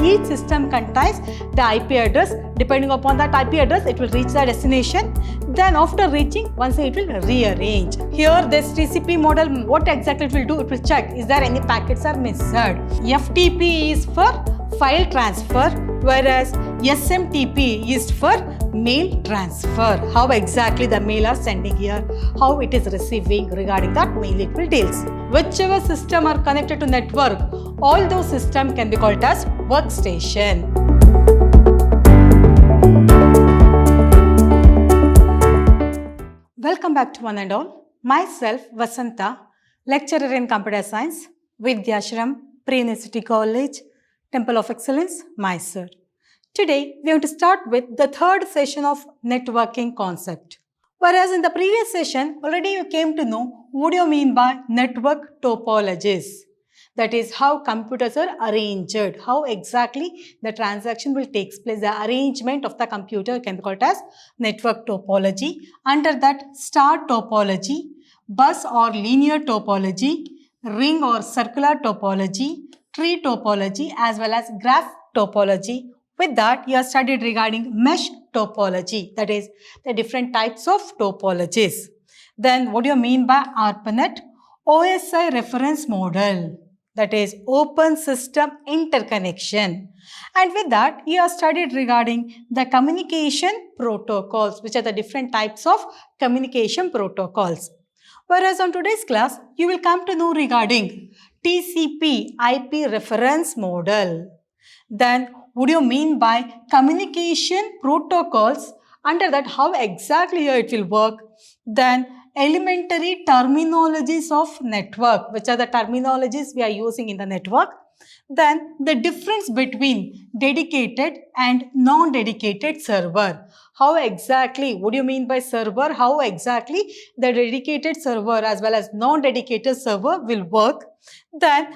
Each system contains the IP address. Depending upon that IP address, it will reach the destination. Then after reaching, once it will rearrange. Here this TCP model, what exactly it will do? It will check, is there any packets are missed? FTP is for file transfer, whereas SMTP is for mail transfer. How exactly the mail are sending here, how it is receiving, regarding that mail it will deals. Whichever system are connected to network, all those systems can be called as workstation. Welcome back to one and all. Myself Vasanta, lecturer in computer science, Vidhyaashram, Pre-University College, Temple of Excellence, Mysuru. Today, we are going to start with the third session of networking concept. Whereas in the previous session, already you came to know what do you mean by network topologies. That is how computers are arranged, how exactly the transaction will take place. The arrangement of the computer can be called as network topology. Under that, star topology, bus or linear topology, ring or circular topology, tree topology, as well as graph topology. With that, you have studied regarding mesh topology, that is the different types of topologies. Then what do you mean by ARPANET? OSI reference model, that is open system interconnection. And with that, you have studied regarding the communication protocols, which are the different types of communication protocols. Whereas on today's class, you will come to know regarding TCP IP reference model. Then what do you mean by communication protocols? Under that, how exactly here it will work? Then elementary terminologies of network, which are the terminologies we are using in the network. Then the difference between dedicated and non-dedicated server. How exactly, what do you mean by server? How exactly the dedicated server as well as non-dedicated server will work? Then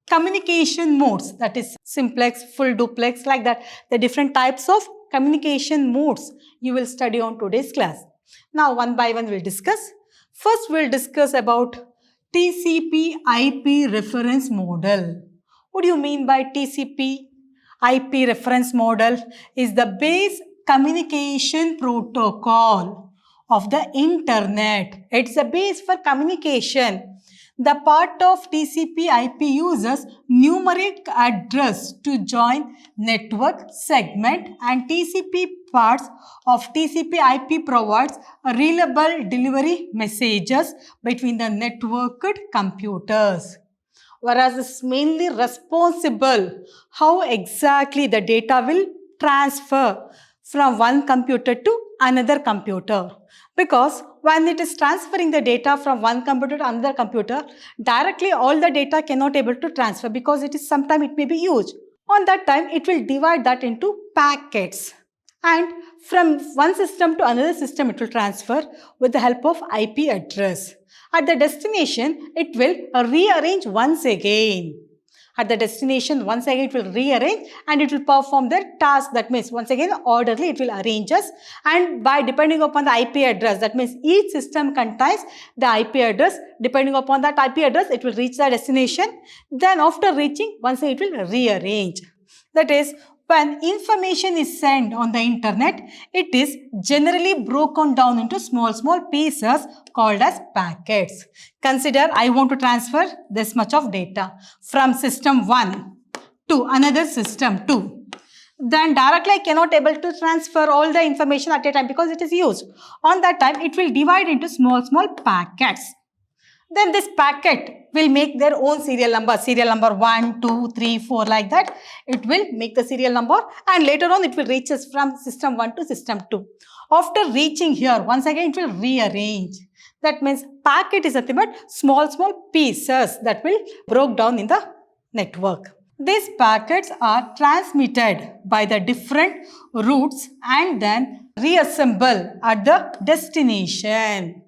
communication modes, that is simplex, full duplex, like that. The different types of communication modes you will study on today's class. Now one by one we'll discuss. First we'll discuss about TCP IP reference model. What do you mean by TCP IP reference model? Is the base communication protocol of the internet. It's a base for communication. The part of TCP IP uses numeric address to join network segment, and TCP parts of TCP IP provides reliable delivery messages between the networked computers. Whereas it's mainly responsible how exactly the data will transfer from one computer to another computer. Because when it is transferring the data from one computer to another computer, directly all the data cannot able to transfer because it is sometime it may be huge. On that time, it will divide that into packets. And from one system to another system, it will transfer with the help of IP address. At the destination, it will rearrange once again. At the destination, once again it will rearrange and it will perform the task. That means once again orderly it will arrange us, and by depending upon the IP address, that means each system contains the IP address. Depending upon that IP address, it will reach the destination. Then after reaching, once again it will rearrange. That is, when information is sent on the internet, it is generally broken down into small pieces called as packets. Consider I want to transfer this much of data from system 1 to another system 2. Then directly I cannot able to transfer all the information at a time because it is huge. On that time, it will divide into small packets. Then this packet will make their own serial number 1, 2, 3, 4, like that. It will make the serial number, and later on it will reach us from system 1 to system 2. After reaching here, once again it will rearrange. That means packet is nothing but small pieces that will broke down in the network. These packets are transmitted by the different routes and then reassemble at the destination.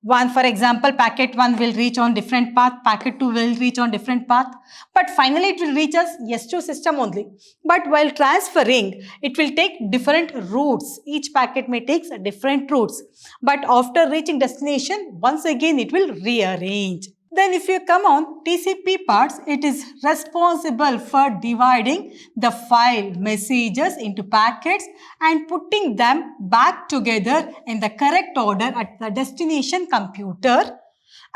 One, for example, packet 1 will reach on different path, packet 2 will reach on different path, but finally it will reach us S2 system only. But while transferring, it will take different routes. Each packet may take different routes. But after reaching destination, once again it will rearrange. Then if you come on TCP parts, it is responsible for dividing the file messages into packets and putting them back together in the correct order at the destination computer,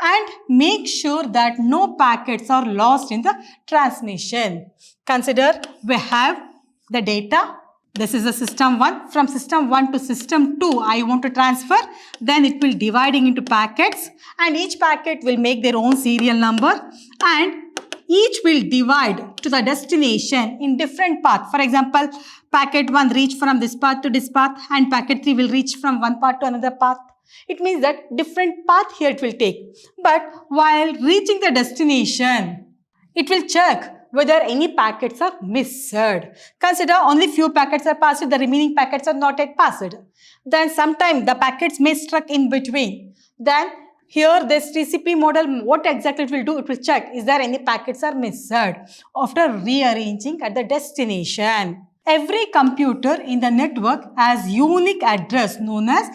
and make sure that no packets are lost in the transmission. Consider we have the data. This is the system 1. From system 1 to system 2, I want to transfer. Then it will dividing into packets, and each packet will make their own serial number, and each will divide to the destination in different path. For example, packet 1 reach from this path to this path, and packet 3 will reach from one path to another path. It means that different path here it will take. But while reaching the destination, it will check whether any packets are missed. Consider only few packets are passed, the remaining packets are not yet passed. Then sometimes the packets may struck in between. Then here this TCP model, what exactly it will do? It will check is there any packets are missed after rearranging at the destination. Every computer in the network has unique address known as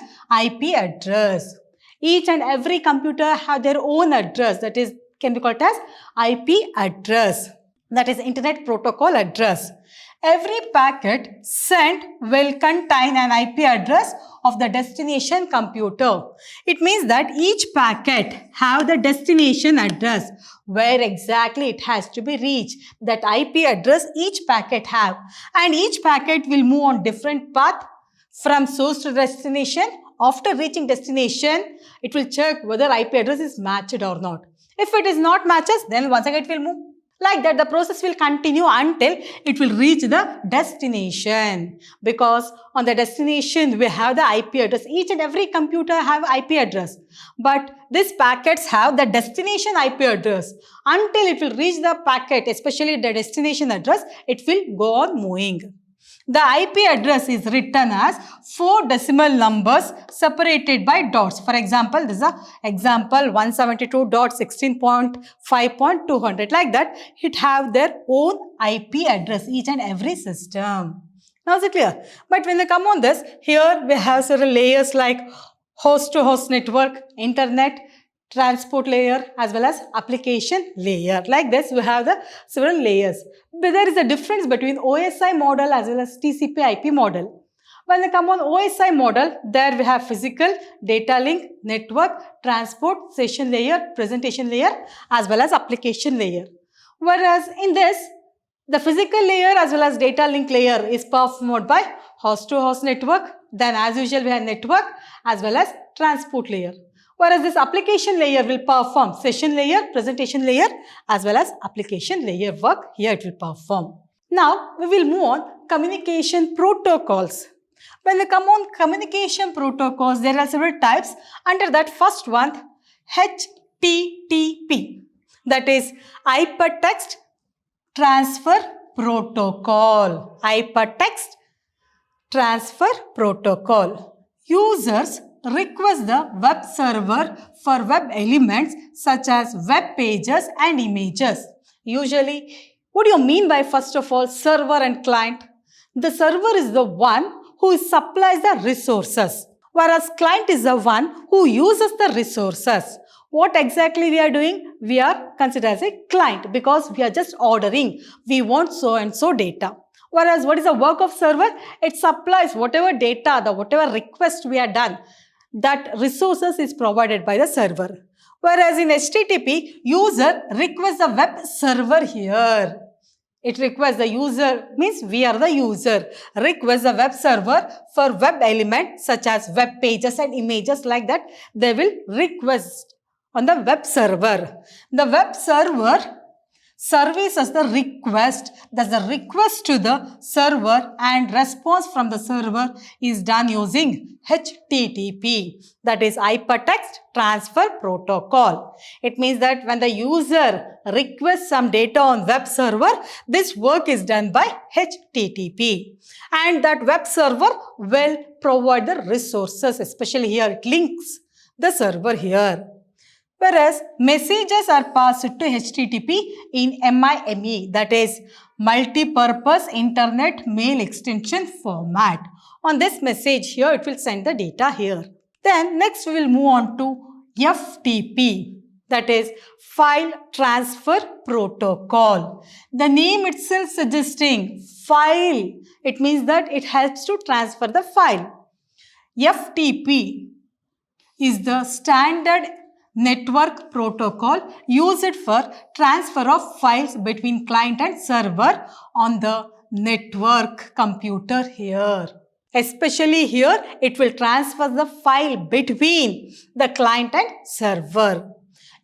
IP address. Each and every computer have their own address, that is can be called as IP address, that is Internet Protocol address. Every packet sent will contain an IP address of the destination computer. It means that each packet have the destination address where exactly it has to be reached. That IP address each packet have, and each packet will move on different path from source to destination. After reaching destination, it will check whether IP address is matched or not. If it is not matches, then once again it will move. Like that, the process will continue until it will reach the destination. Because on the destination, we have the IP address. Each and every computer have IP address. But these packets have the destination IP address. Until it will reach the packet, especially the destination address, it will go on moving. The IP address is written as 4 decimal numbers separated by dots. For example, this is an example 172.16.5.200. Like that, it have their own IP address, each and every system. Now is it clear? But when they come on this, here we have several layers like host-to-host network, internet, transport layer, as well as application layer. Like this, we have the several layers. But there is a difference between OSI model as well as TCP IP model. When they come on OSI model, there we have physical, data link, network, transport, session layer, presentation layer, as well as application layer. Whereas in this, the physical layer as well as data link layer is performed by host-to-host network. Then as usual, we have network as well as transport layer. Whereas this application layer will perform session layer, presentation layer, as well as application layer work. Here it will perform. Now we will move on communication protocols. When they come on communication protocols, there are several types. Under that, first one, HTTP, that is Hypertext Transfer Protocol. Hypertext Transfer Protocol. Users request the web server for web elements such as web pages and images. Usually, what do you mean by first of all server and client? The server is the one who supplies the resources, whereas client is the one who uses the resources. What exactly we are doing? We are considered as a client because we are just ordering. We want so and so data. Whereas what is the work of server? It supplies whatever data, whatever request we are done. That resources is provided by the server. Whereas in HTTP, user requests the web server here. It requests the user, means we are the user, requests the web server for web elements such as web pages and images. Like that, they will request on the web server. The web server services the request, that's the request to the server, and response from the server is done using HTTP, that is Hypertext Transfer Protocol. It means that when the user requests some data on web server, this work is done by HTTP, and that web server will provide the resources, especially here it links the server here. Whereas messages are passed to HTTP in MIME, that is Multi-Purpose Internet Mail Extension format. On this message here, it will send the data here. Then next we will move on to FTP. that is file transfer protocol. The name itself suggesting file, it means that it helps to transfer the file. FTP is the standard network protocol used for transfer of files between client and server on the network computer here. Especially here, it will transfer the file between the client and server.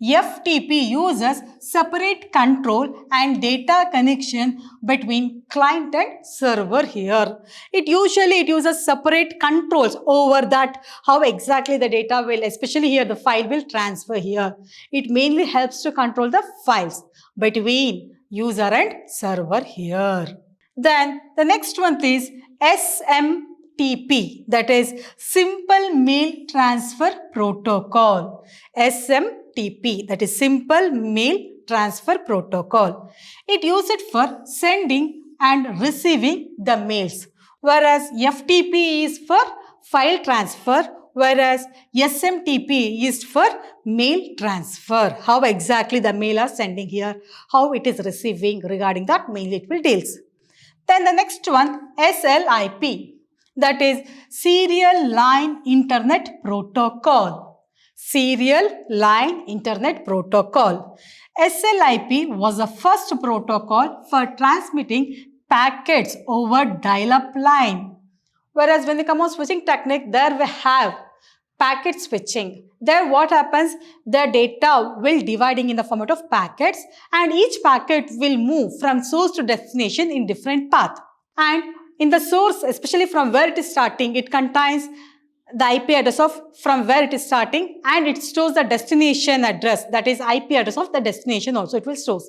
FTP uses separate control and data connection between client and server here. It uses separate controls over that, how exactly the data will, especially here the file will transfer here. It mainly helps to control the files between user and server here. Then the next one is SMTP, that is Simple Mail Transfer Protocol. SMTP, that is Simple Mail Transfer Protocol. It used for sending and receiving the mails, whereas FTP is for file transfer, whereas SMTP is for mail transfer. How exactly the mail are sending here, how it is receiving, regarding that mainly it will deals. Then the next one, SLIP, that is Serial Line Internet Protocol. Serial Line Internet Protocol. SLIP was the first protocol for transmitting packets over dial-up line. Whereas when we come on switching technique, there we have packet switching. There what happens, the data will dividing in the format of packets, and each packet will move from source to destination in different path. And in the source, especially from where it is starting, it contains the IP address of from where it is starting, and it stores the destination address, that is IP address of the destination also it will store.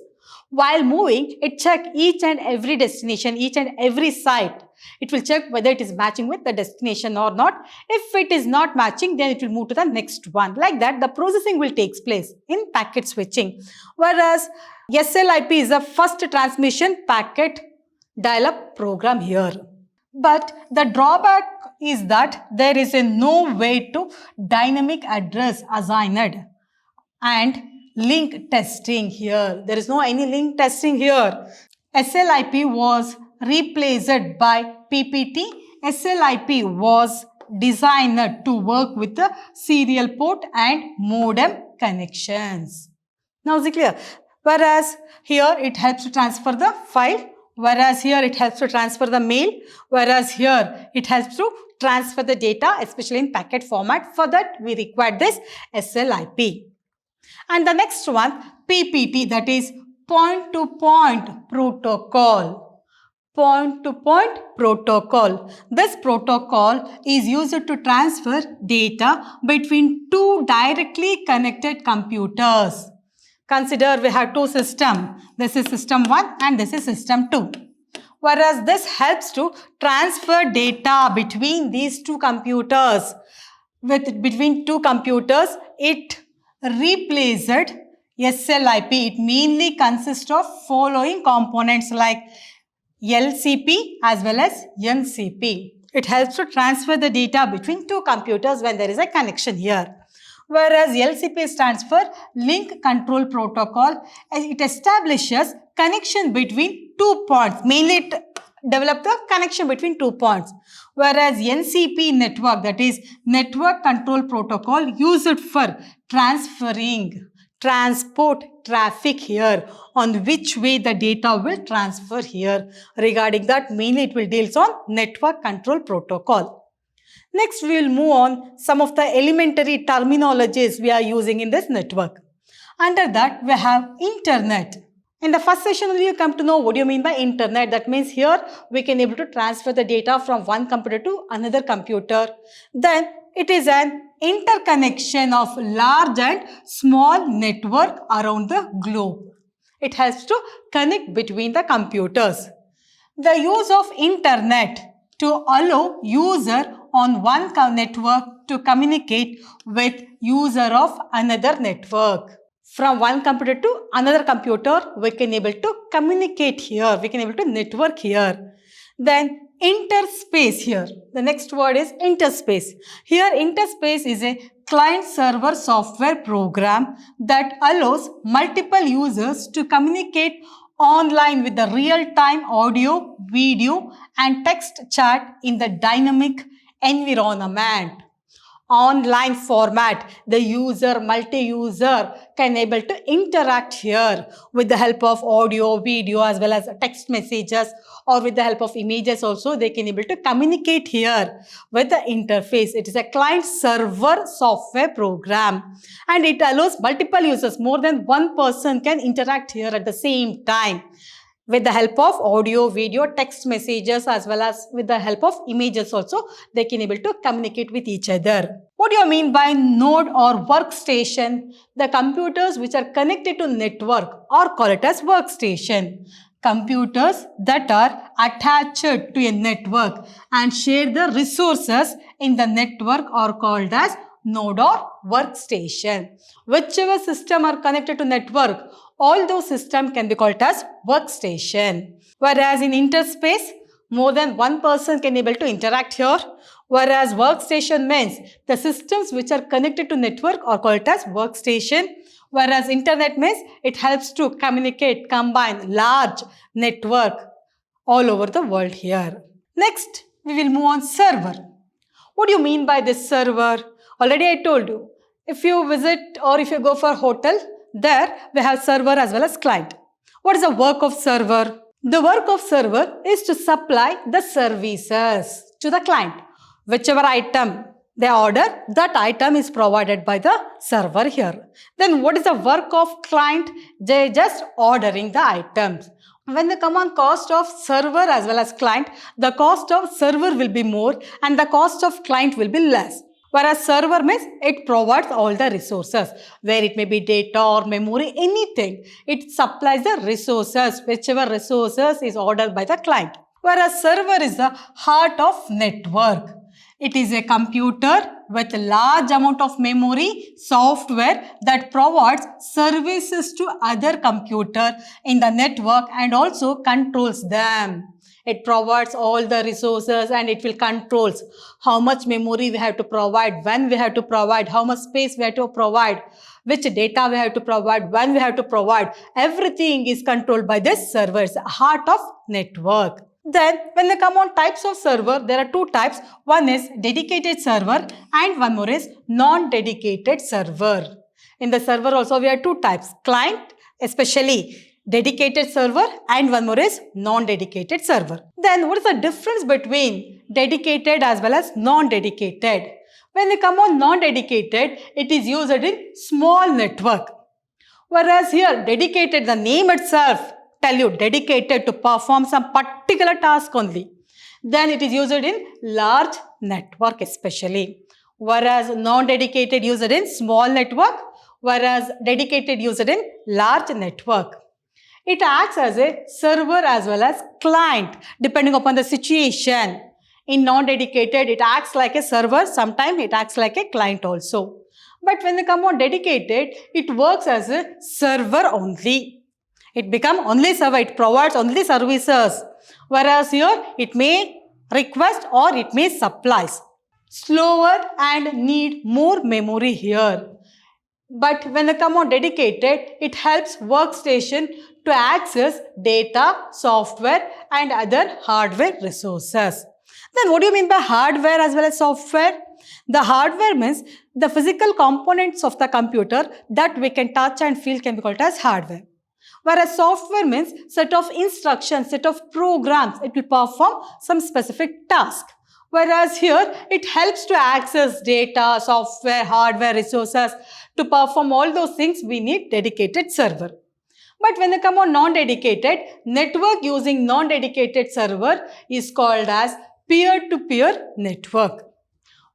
While moving, it checks each and every destination, each and every site. It will check whether it is matching with the destination or not. If it is not matching, then it will move to the next one. Like that, the processing will take place in packet switching. Whereas SLIP is the first transmission packet dial-up program here. But the drawback is that there is no way to dynamic address assigned and link testing here. There is no any link testing here. SLIP was replaced by PPT. SLIP was designed to work with the serial port and modem connections. Now is it clear? Whereas here it helps to transfer the file, whereas here it helps to transfer the mail, whereas here it helps to transfer the data, especially in packet format. For that we require this SLIP. And the next one, PPT, that is point-to-point protocol. Point-to-point protocol. This protocol is used to transfer data between two directly connected computers. Consider we have two systems. This is system 1 and this is system 2. Whereas this helps to transfer data between these two computers. Between two computers, it replaced SLIP. It mainly consists of following components like LCP as well as NCP. It helps to transfer the data between two computers when there is a connection here. Whereas LCP stands for Link Control Protocol. It establishes connection between 2 points. Mainly it develops the connection between 2 points. Whereas NCP network, that is Network Control Protocol, used for transferring transport traffic here, on which way the data will transfer here. Regarding that, mainly it will deal on Network Control Protocol. Next, we will move on some of the elementary terminologies we are using in this network. Under that, we have Internet. In the first session only you come to know what do you mean by Internet. That means here we can able to transfer the data from one computer to another computer. Then it is an interconnection of large and small network around the globe. It helps to connect between the computers. The use of Internet to allow user on one network to communicate with user of another network. From one computer to another computer, we can able to communicate here. We can able to network here. Then interspace here. The next word is interspace. Here interspace is a client-server software program that allows multiple users to communicate online with the real-time audio, video, and text chat in the dynamic environment. Online format, the multi-user can able to interact here with the help of audio, video, as well as text messages, or with the help of images also. They can able to communicate here with the interface. It is a client-server software program, and it allows multiple users. More than one person can interact here at the same time with the help of audio, video, text messages, as well as with the help of images also. They can able to communicate with each other. What do you mean by node or workstation? The computers which are connected to network or call it as workstation. Computers that are attached to a network and share the resources in the network are called as node or workstation. Whichever system are connected to network, all those systems can be called as workstation. Whereas in interspace, more than one person can able to interact here. Whereas workstation means the systems which are connected to network are called as workstation. Whereas internet means it helps to communicate, combine large network all over the world here. Next, we will move on server. What do you mean by this server? Already I told you, if you visit or if you go for hotel, there we have server as well as client. What is the work of server? The work of server is to supply the services to the client. Whichever item they order, that item is provided by the server here. Then what is the work of client? They just ordering the items. When they come on cost of server as well as client, the cost of server will be more and the cost of client will be less. Whereas server means it provides all the resources, where it may be data or memory, anything. It supplies the resources, whichever resources is ordered by the client. Whereas server is the heart of network. It is a computer with a large amount of memory, software that provides services to other computer in the network and also controls them. It provides all the resources and it will controls how much memory we have to provide, when we have to provide, how much space we have to provide, which data we have to provide, when we have to provide. Everything is controlled by this server. It's the heart of network. Then when they come on types of server, there are two types. One is dedicated server and one more is non-dedicated server. In the server also we have two types, client, especially dedicated server, and one more is non-dedicated server. Then what is the difference between dedicated as well as non-dedicated? When they come on non-dedicated, it is used in small network. Whereas here dedicated, the name itself tell you dedicated to perform some particular task only. Then it is used in large network especially. Whereas non-dedicated used in small network, whereas dedicated used in large network. It acts as a server as well as client depending upon the situation. In non-dedicated, it acts like a server, sometimes it acts like a client also. But when they come on dedicated, it works as a server only. It becomes only server, it provides only services. Whereas here, it may request or it may supplies. Slower and need more memory here. But when they come on dedicated, it helps workstation to access data, software and other hardware resources. Then what do you mean by hardware as well as software? The hardware means the physical components of the computer that we can touch and feel can be called as hardware. Whereas software means set of instructions, set of programs, it will perform some specific task. Whereas here, it helps to access data, software, hardware, resources. To perform all those things, we need dedicated server. But when they come on non-dedicated, network using non-dedicated server is called as peer-to-peer network.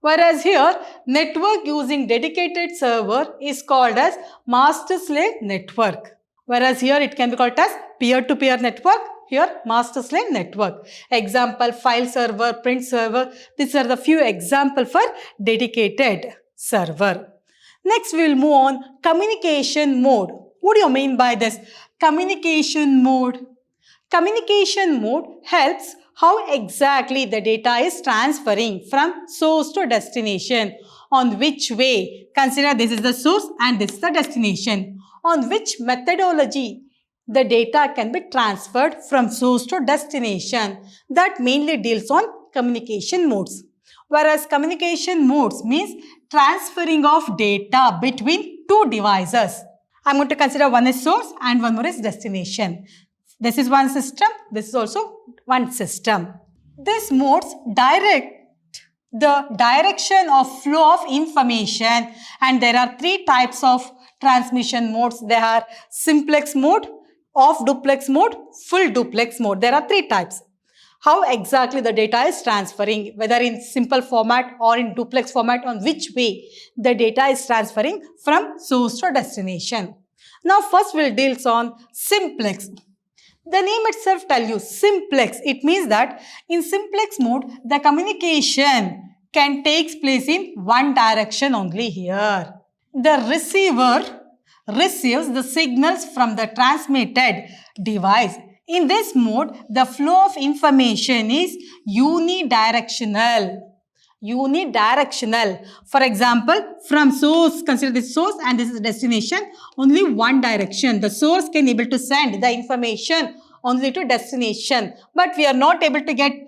Whereas here, network using dedicated server is called as master-slave network. Whereas here, it can be called as peer-to-peer network. Here, master-slave network. Example, file server, print server. These are the few examples for dedicated server. Next, we will move on communication mode. What do you mean by this? Communication mode. Communication mode helps how exactly the data is transferring from source to destination. On which way, consider this is the source and this is the destination. On which methodology the data can be transferred from source to destination. That mainly deals on communication modes. Whereas communication modes means transferring of data between two devices. I'm going to consider one is source and one more is destination. This is one system, this is also one system. These modes direct the direction of flow of information, and there are three types of transmission modes. There are simplex mode, off duplex mode, full duplex mode. There are three types. How exactly the data is transferring, whether in simple format or in duplex format, on which way the data is transferring from source to destination. Now first we'll deal on simplex. The name itself tells you simplex. It means that in simplex mode, the communication can take place in one direction only here. The receiver receives the signals from the transmitted device. In this mode, the flow of information is unidirectional. Unidirectional. For example, from source, consider this source and this is destination, only one direction. The source can able to send the information only to destination, but we are not able to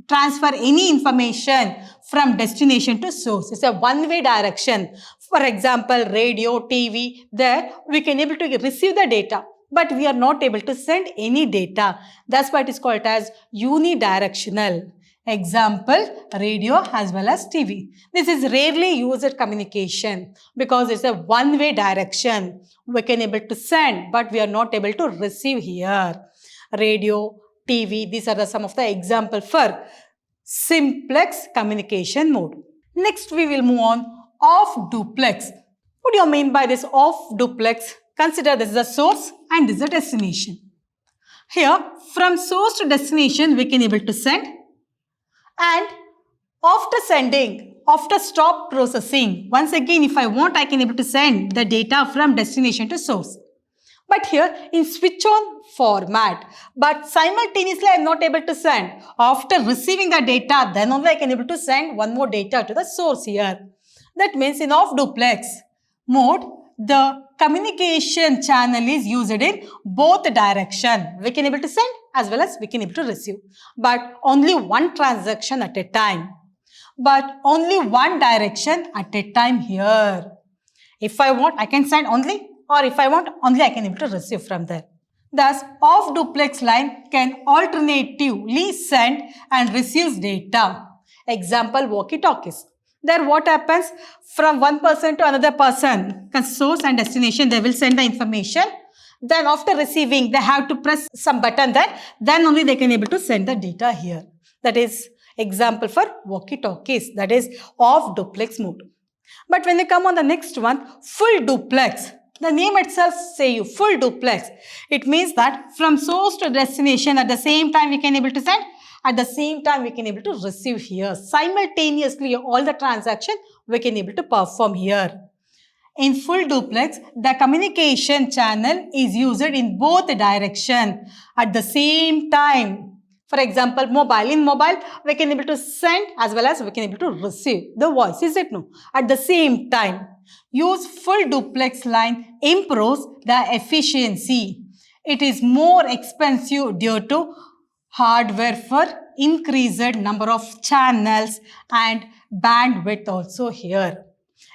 transfer any information from destination to source. It's a one-way direction. For example, radio, TV, there we can able to receive the data, but we are not able to send any data. That's why it is called as unidirectional. Example, radio as well as TV. This is rarely used communication because it's a one-way direction. We can able to send, but we are not able to receive here. Radio, TV, these are some of the examples for simplex communication mode. Next, we will move on off duplex. What do you mean by this off duplex? Consider this is a source and this is a destination. Here, from source to destination, we can able to send. And after sending, after stop processing, once again, if I want, I can able to send the data from destination to source. But here in switch on format, but simultaneously I am not able to send. After receiving the data, then only I can able to send one more data to the source here. That means in off duplex mode, the communication channel is used in both direction. We can able to send as well as we can able to receive, but only one transaction at a time. But only one direction at a time here. If I want, I can send only, or if I want, only I can able to receive from there. Thus, off duplex line can alternatively send and receive data. Example, walkie-talkies. There what happens from one person to another person, source and destination, they will send the information. Then after receiving, they have to press some button there. Then only they can able to send the data here. That is example for walkie-talkies. That is off duplex mode. But when they come on the next one, full duplex. The name itself say you full duplex. It means that from source to destination at the same time we can able to send. At the same time, we can able to receive here. Simultaneously, all the transaction we can able to perform here. In full duplex, the communication channel is used in both direction at the same time. For example, mobile. In mobile, we can able to send as well as we can able to receive the voice. Is it no? At the same time, use full duplex line improves the efficiency. It is more expensive due to hardware for increased number of channels and bandwidth also here.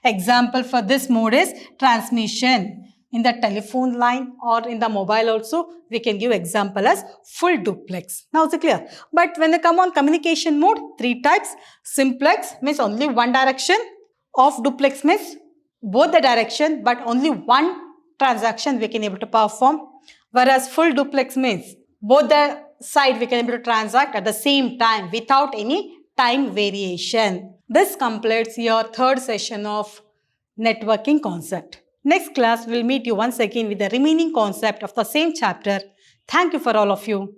Example for this mode is transmission. In the telephone line or in the mobile also, we can give example as full duplex. Now it's clear. But when they come on communication mode, three types. Simplex means only one direction. Off duplex means both the direction but only one transaction we can able to perform. Whereas full duplex means both the side we can able to transact at the same time without any time variation. This completes your third session of networking concept. Next class will meet you once again with the remaining concept of the same chapter. Thank you for all of you.